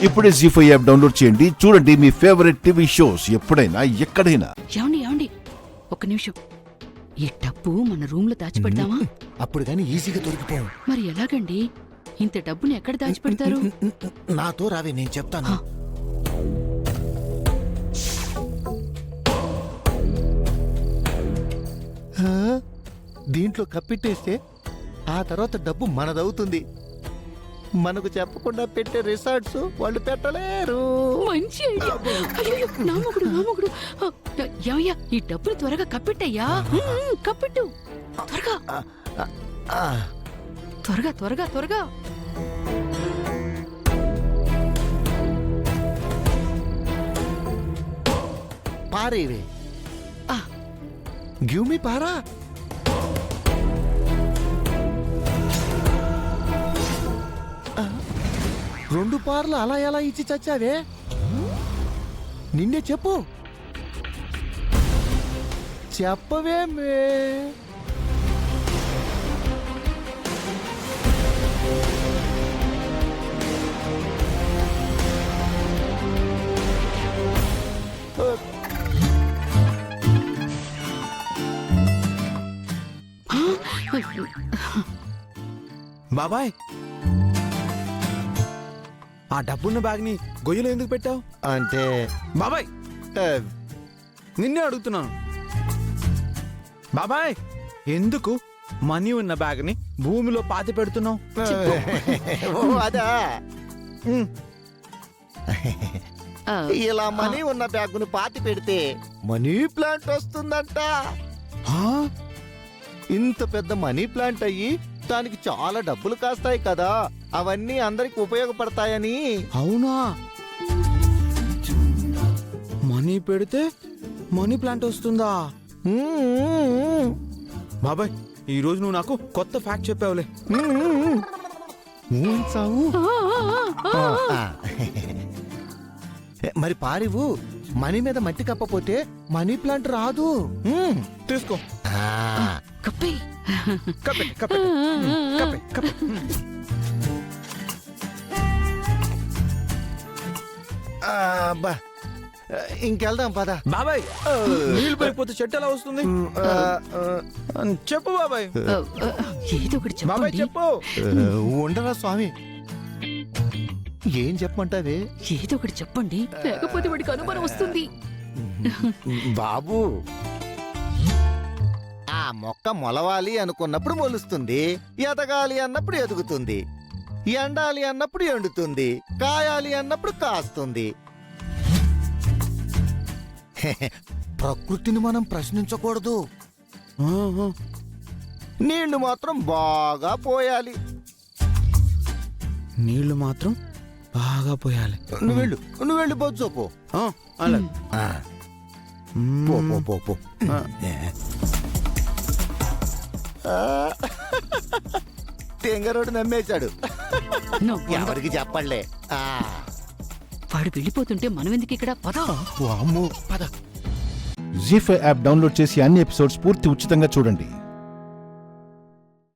ఇప్పుడే జీ5 app download చేయండి. చూడండి మీ ఫేవరెట్ టీవీ షోస్ ఎప్పుడైనా ఎక్కడైనా. ఏమండి ఒక్క నిమిషం, ఈ డబ్బు మన రూమ్ లో దాచిపెడదామా? అప్పుడు గాని ఈజీగా దొరికిపోయాం. మరి ఎలాగండి? ఇంత డబ్బుని ఎక్కడ దాచిపెడతారు? నాతో రావే, నేను చెప్తాను. దీంట్లో కప్పిట్టేస్తే ఆ తర్వాత డబ్బు మనదవుతుంది. మనకు చెప్పకుండా పెట్టే రిసార్ట్స్ వాళ్ళు పెట్టలేరు. మంచి ఐడియా. అయ్యో, నా మొగుడు. ఏమయ్యా, ఈ డబ్బులు త్వరగా కప్పెట్టయ్యా. కప్పెట్టు త్వరగా. పారేవే, గివ్ మీ పారా. రెండు పార్లు అలా ఎలా ఇచ్చి చచ్చావే? నిన్నే చెప్పవే మే. బాబాయ్, ఆ డబ్బున్న బ్యాగ్ని గొయ్యలో ఎందుకు పెట్టావు? అంటే బాబాయ్, నిన్నే అడుగుతున్నాను. బాబాయ్, ఎందుకు మనీ ఉన్న బ్యాగ్ని భూమిలో పాతి పెడుతున్నావు? అదా, ఇలా మనీ ఉన్న బ్యాగును పాతి పెడితే మనీ ప్లాంట్ వస్తుందంట. ఇంత పెద్ద మనీ ప్లాంట్ అయ్యి దానికి చాలా డబ్బులు కాస్తాయి కదా, అవన్నీ అందరికి ఉపయోగపడతాయని. అవునా? మనీ పెడితే మనీ ప్లాంట్ వస్తుందా? బాబాయ్, ఈ రోజు నువ్వు నాకు కొత్త ఫ్యాక్ట్ చెప్పావులే. మరి పారివు, మనీ మీద మట్టి కప్పపోతే మనీ ప్లాంట్ రాదు. తీసుకో. కప్పే. ఇంకెళ్దాం పద. బాబాయ్, నీళ్ళు పడిపోతే చెట్టు ఎలా వస్తుంది? చెప్పు బాబాయ్. ఏదో ఒకటి బాబాయ్ చెప్పు. ఉండరా స్వామి, ఏం చెప్పమంటావే? ఏదో ఒకటి చెప్పండి, లేకపోతే వాడికి అనుమానం వస్తుంది. బాబు, ఆ మొక్క మొలవాలి అనుకున్నప్పుడు మొలుస్తుంది, ఎదగాలి అన్నప్పుడు ఎదుగుతుంది, ఎండాలి అన్నప్పుడు ఎండుతుంది, కాయాలి అన్నప్పుడు కాస్తుంది. ప్రకృతిని మనం ప్రశ్నించకూడదు. నీళ్లు మాత్రం బాగా పోయాలి. నీళ్లు మాత్రం బాగా పోయాలి. నువ్వు వెళ్ళు బొజ్జో పో. అలా పో. తెంగరోడు నమ్మేశాడు. ఎవరికి చెప్పలే. వాడు వెళ్ళిపోతుంటే మనం ఎందుకు ఇక్కడ? పద. జీ5 యాప్ డౌన్లోడ్ చేసి అన్ని ఎపిసోడ్స్ పూర్తి ఉచితంగా చూడండి.